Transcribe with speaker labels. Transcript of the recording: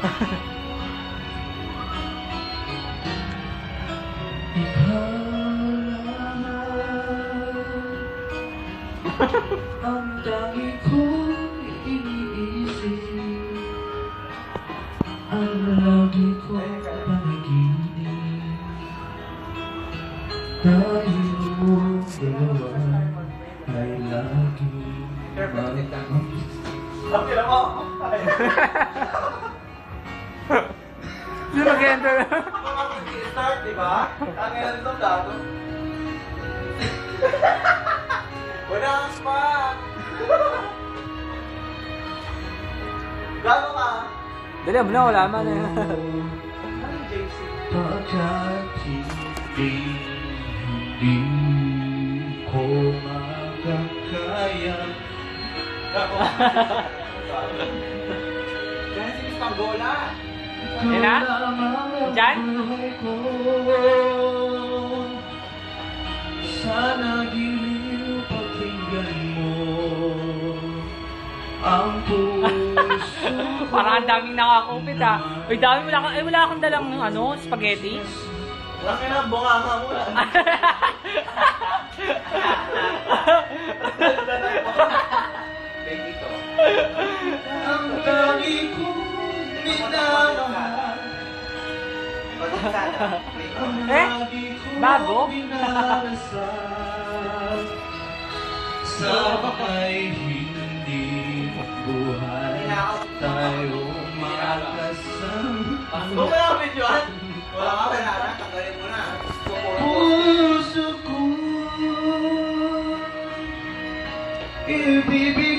Speaker 1: Ang dami kong iniisip, ang lagi kong panaginip, tayong dalawa ay lagi malamang.
Speaker 2: Okay lang mo!
Speaker 3: Sino mag-enter?
Speaker 2: Start, di ba? Ang ina nito gago. Wala kang spot! Gago ka!
Speaker 3: Dali mo na, wala man eh.
Speaker 2: Ano yung JC?
Speaker 1: Pagkat hindi ko makakaya.
Speaker 2: Gago ka! Ganyan si Miss Panggola!
Speaker 3: Yan na? Diyan?
Speaker 1: Sana giliw pakinggan mo ang puso.
Speaker 3: Parang ang daming nakakupit ah. Uy, dami wala akong dalang ano, spaghetti.
Speaker 2: Wala ka na, bunganga mo lang. Baby ko.
Speaker 1: Ang lagi kong minamahal.
Speaker 3: Eh? Bago?
Speaker 1: Sabay hindi buhay tayong magkasama.
Speaker 2: Huwag mo na ang videoan. Wala ka, wala na. Tanggalin mo na.
Speaker 1: Puso ko ibibigay